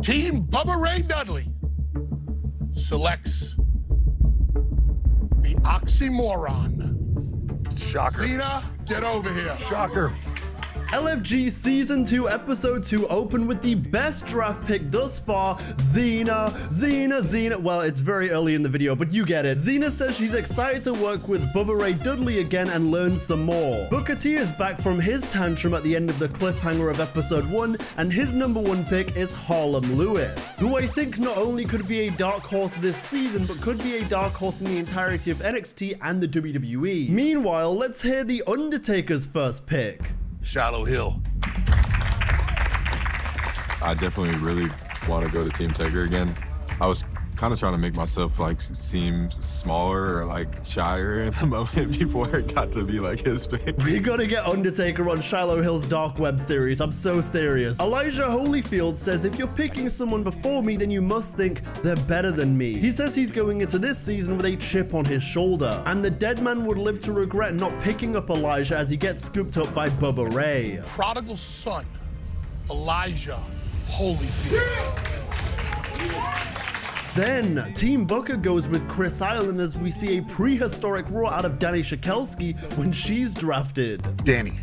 Team Bubba Ray Dudley selects the oxymoron. Shocker. Cena, get over here. Shocker. LFG Season 2 Episode 2 opened with the best draft pick thus far, Xena. Well, it's very early in the video, but you get it. Xena says she's excited to work with Bubba Ray Dudley again and learn some more. Booker T is back from his tantrum at the end of the cliffhanger of Episode 1, and his #1 pick is Harlem Lewis, who I think not only could be a dark horse this season, but could be a dark horse in the entirety of NXT and the WWE. Meanwhile, let's hear the Undertaker's first pick. Shallow Hill. I definitely really want to go to Team Taker again. I was kind of trying to make myself like seem smaller or like shyer in the moment before it got to be like his pick. We gotta get Undertaker on Shiloh Hill's Dark Web series. I'm so serious. Elijah Holyfield says if you're picking someone before me, then you must think they're better than me. He says he's going into this season with a chip on his shoulder, and the dead man would live to regret not picking up Elijah as he gets scooped up by Bubba Ray. Prodigal son, Elijah Holyfield. Then, Team Booker goes with Chris Island as we see a prehistoric roar out of Dani Sekelsky when she's drafted. Dani.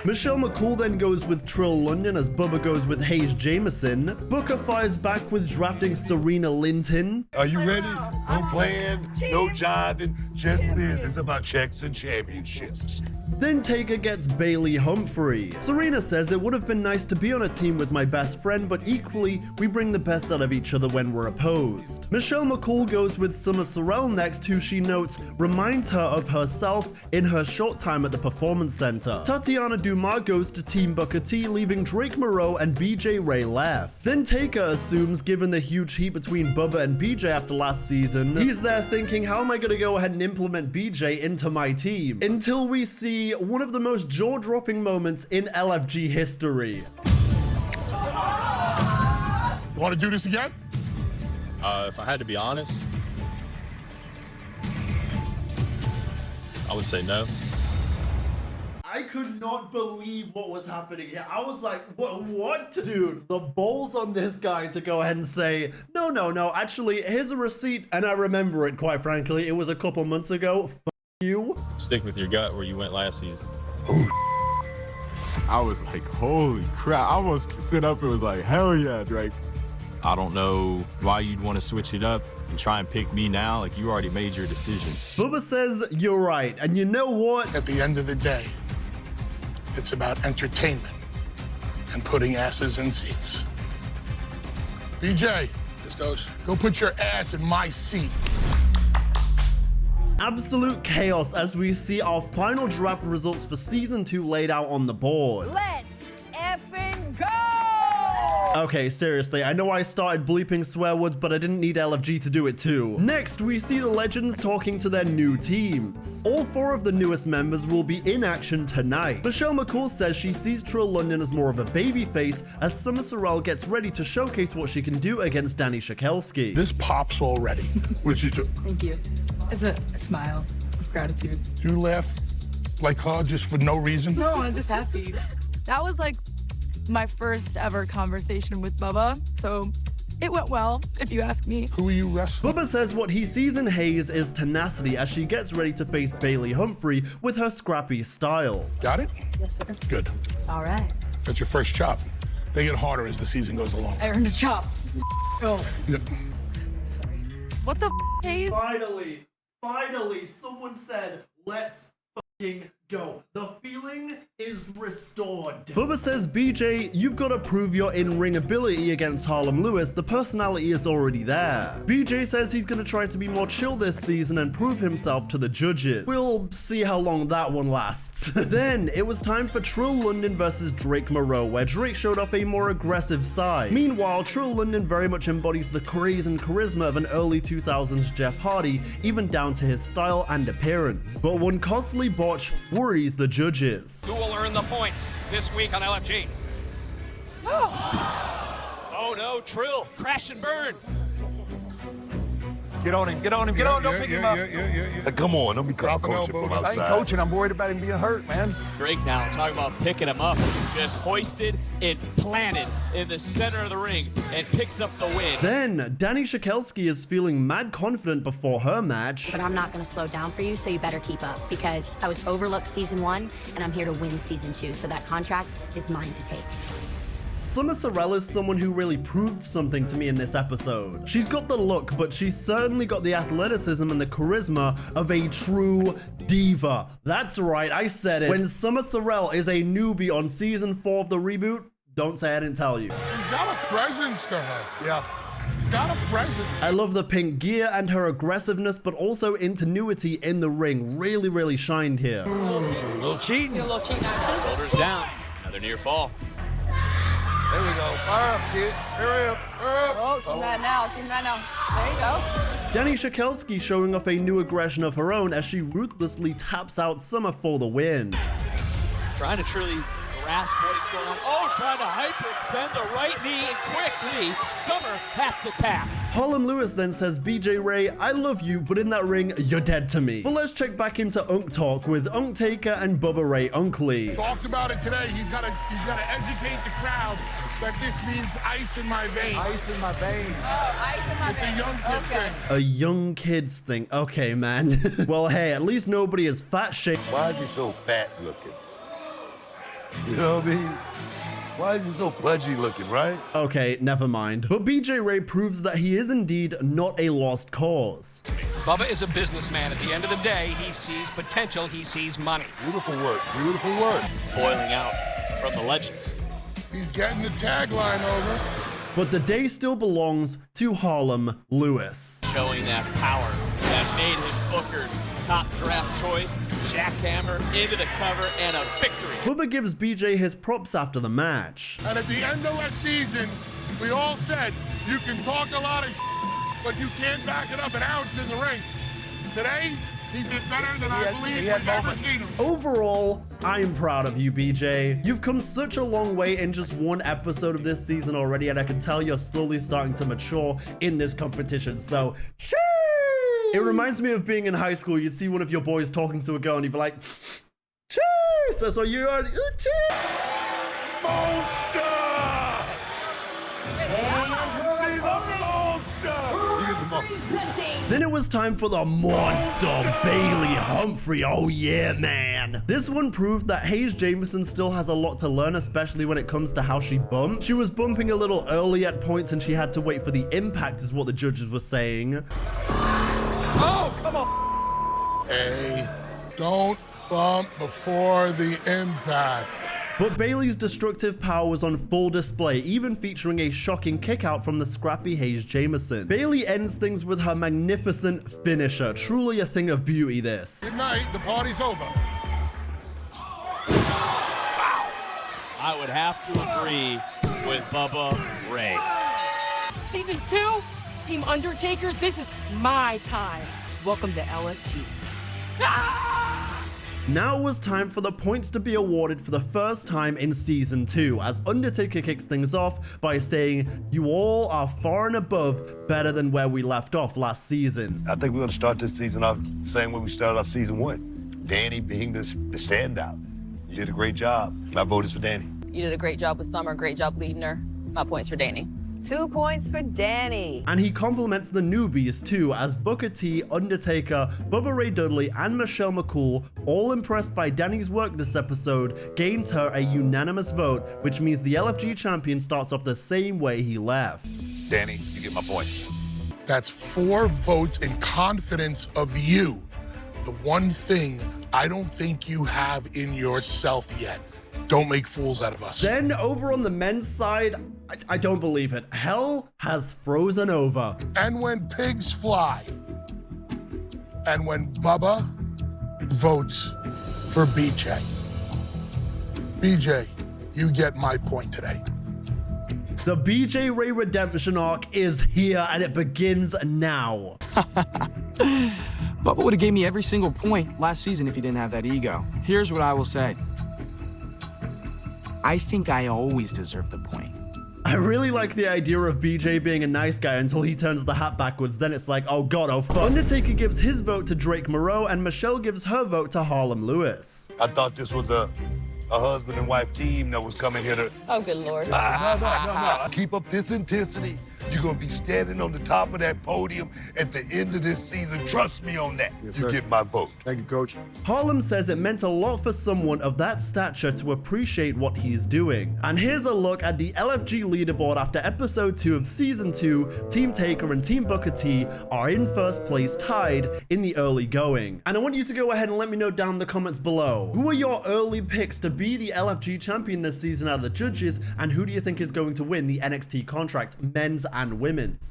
Michelle McCool then goes with Trill London as Bubba goes with Hayes Jameson. Booker fires back with drafting Serena Linton. Are you ready? No plan, no jiving, just this. It's about checks and championships. Then Taker gets Bailey Humphrey. Serena says it would have been nice to be on a team with my best friend, but equally, we bring the best out of each other when we're opposed. Michelle McCool goes with Summer Sorrell next, who she notes reminds her of herself in her short time at the Performance Center. Tatiana Dumas goes to Team Booker T, leaving Drake Moreau and BJ Ray left. Then Taker assumes, given the huge heat between Bubba and BJ after last season, he's there thinking, how am I gonna go ahead and implement BJ into my team? Until we see one of the most jaw-dropping moments in LFG history. You want to do this again? If I had to be honest, I would say no. I could not believe what was happening here. I was like, what? Dude, the balls on this guy to go ahead and say, no, actually, here's a receipt, and I remember it, quite frankly. It was a couple months ago. You. Stick with your gut where you went last season. I was like, holy crap. I almost stood up and was like, hell yeah, Drake. I don't know why you'd want to switch it up and try and pick me now. Like, you already made your decision. Bubba says you're right, and you know what? At the end of the day, it's about entertainment and putting asses in seats. BJ. Yes, coach. Go put your ass in my seat. Absolute chaos as we see our final draft results for Season 2 laid out on the board. Let's effing go! Okay, seriously, I know I started bleeping swear words, but I didn't need LFG to do it too. Next, we see the Legends talking to their new teams. All 4 of the newest members will be in action tonight. Michelle McCool says she sees Trill London as more of a babyface as Summer Sorrell gets ready to showcase what she can do against Dani Sekelsky. This pops already. What'd you do? Thank you. It's a smile of gratitude. You laugh like her just for no reason? No, I'm just happy. That was like my first ever conversation with Bubba, so it went well, if you ask me. Who are you wrestling? Bubba says what he sees in Hayes is tenacity as she gets ready to face Bailey Humphrey with her scrappy style. Got it? Yes, sir. Good. All right. That's your first chop. They get harder as the season goes along. I earned a chop. Go. Yeah. Sorry. What the Hayes? Finally, someone said, let's fucking go. The feeling is restored. Bubba says, BJ, you've got to prove your in-ring ability against Harlem Lewis. The personality is already there. BJ says he's going to try to be more chill this season and prove himself to the judges. We'll see how long that one lasts. Then, it was time for Trill London versus Drake Moreau, where Drake showed off a more aggressive side. Meanwhile, Trill London very much embodies the craze and charisma of an early 2000s Jeff Hardy, even down to his style and appearance. But one costly botch worries the judges. Who will earn the points this week on LFG? Oh no, Trill, crash and burn. Get on him, get on him, get on him, don't pick him up. Hey, come on, don't be coaching from I outside. ain't coaching, I'm worried about him being hurt, man. Drake now talking about picking him up, just hoisted and planted in the center of the ring and picks up the win. Then, Dani Sekelsky is feeling mad confident before her match. But I'm not going to slow down for you, so you better keep up, because I was overlooked season 1, and I'm here to win season 2, so that contract is mine to take. Summer Sorrell is someone who really proved something to me in this episode. She's got the look, but she's certainly got the athleticism and the charisma of a true diva. That's right, I said it. When Summer Sorrell is a newbie on season 4 of the reboot, don't say I didn't tell you. She's got a presence to her. Yeah. She's got a presence. I love the pink gear and her aggressiveness, but also ingenuity in the ring really shined here. A little cheating. Shoulders down, another near fall. There we go. Fire up, kid. Hurry up. Hurry up. Oh, she's mad now. She's mad now. There you go. Dani Sekelsky showing off a new aggression of her own as she ruthlessly taps out Summer for the win. Trying to truly grasp what is going on. Oh, trying to hyperextend the right knee, and quickly, Summer has to tap. Harlem Lewis then says, BJ Ray, I love you, but in that ring, you're dead to me. But let's check back into Unk Talk with Undertaker and Bubba Ray Unkley. Talked about it today. He's got to educate the crowd that this means ice in my veins. Ice in my veins. Oh, ice in my It's a veins. young kid thing. A young kids thing. Okay, man. Well, hey, at least nobody is fat shamed. Why is he so fat looking? You know what I mean? Why is he so pudgy looking, right? Okay, never mind. But BJ Ray proves that he is indeed not a lost cause. Bubba is a businessman. At the end of the day, he sees potential, he sees money. Beautiful work, beautiful work. Boiling out from the legends. He's getting the tagline over. But the day still belongs to Harlem Lewis. Showing that power that made him Booker's top draft choice, jackhammer into the cover, and a victory. Bubba gives BJ his props after the match. And at the end of last season, we all said, you can talk a lot of but you can't back it up an ounce in the ring. Today, he did better than I believe we've ever seen him. Overall, I'm proud of you, BJ. You've come such a long way in just one episode of this season already, and I can tell you're slowly starting to mature in this competition, so cheers! It reminds me of being in high school. You'd see one of your boys talking to a girl, and you'd be like, cheers! That's what you're on. Cheers! Monster! She's a monster! Then it was time for the monster, Bailey Humphrey. Oh yeah, man. This one proved that Hayes Jamison still has a lot to learn, especially when it comes to how she bumps. She was bumping a little early at points and she had to wait for the impact is what the judges were saying. Oh, come on. Hey, don't bump before the impact. But Bailey's destructive power was on full display, even featuring a shocking kickout from the scrappy Hayes Jamison. Bailey ends things with her magnificent finisher. Truly a thing of beauty, this. Good night, the party's over. I would have to agree with Bubba Ray. Season 2, Team Undertaker, this is my time. Welcome to LFG. Now it was time for the points to be awarded for the first time in season 2, as Undertaker kicks things off by saying, "You all are far and above better than where we left off last season." I think we're going to start this season off the same way we started off season 1. Dani being the standout. You did a great job. My vote is for Dani. You did a great job with Summer, great job leading her. My points for Dani. 2 points for Dani. And he compliments the newbies too, as Booker T, Undertaker, Bubba Ray Dudley, and Michelle McCool, all impressed by Dani's work this episode, gains her a unanimous vote, which means the LFG champion starts off the same way he left. Dani, you get my point. That's 4 votes in confidence of you. The one thing I don't think you have in yourself yet. Don't make fools out of us. Then over on the men's side, I don't believe it. Hell has frozen over. And when pigs fly, and when Bubba votes for BJ. BJ, you get my point today. The BJ Ray redemption arc is here and it begins now. Bubba would have gave me every single point last season if he didn't have that ego. Here's what I will say. I think I always deserve the point. I really like the idea of BJ being a nice guy until he turns the hat backwards. Then it's like, oh god, oh fuck. Undertaker gives his vote to Drake Moreau, and Michelle gives her vote to Harlem Lewis. I thought this was a husband and wife team that was coming here to... Oh, good Lord. No. Keep up this intensity. You're going to be standing on the top of that podium at the end of this season. Trust me on that. Yes, you sir. get my vote. Thank you, Coach. Harlem says it meant a lot for someone of that stature to appreciate what he's doing. And here's a look at the LFG leaderboard after episode 2 of season 2. Team Taker and Team Booker T are in first place, tied in the early going. And I want you to go ahead and let me know down in the comments below. Who are your early picks to be the LFG champion this season out of the judges, and who do you think is going to win the NXT contract, men's and women's?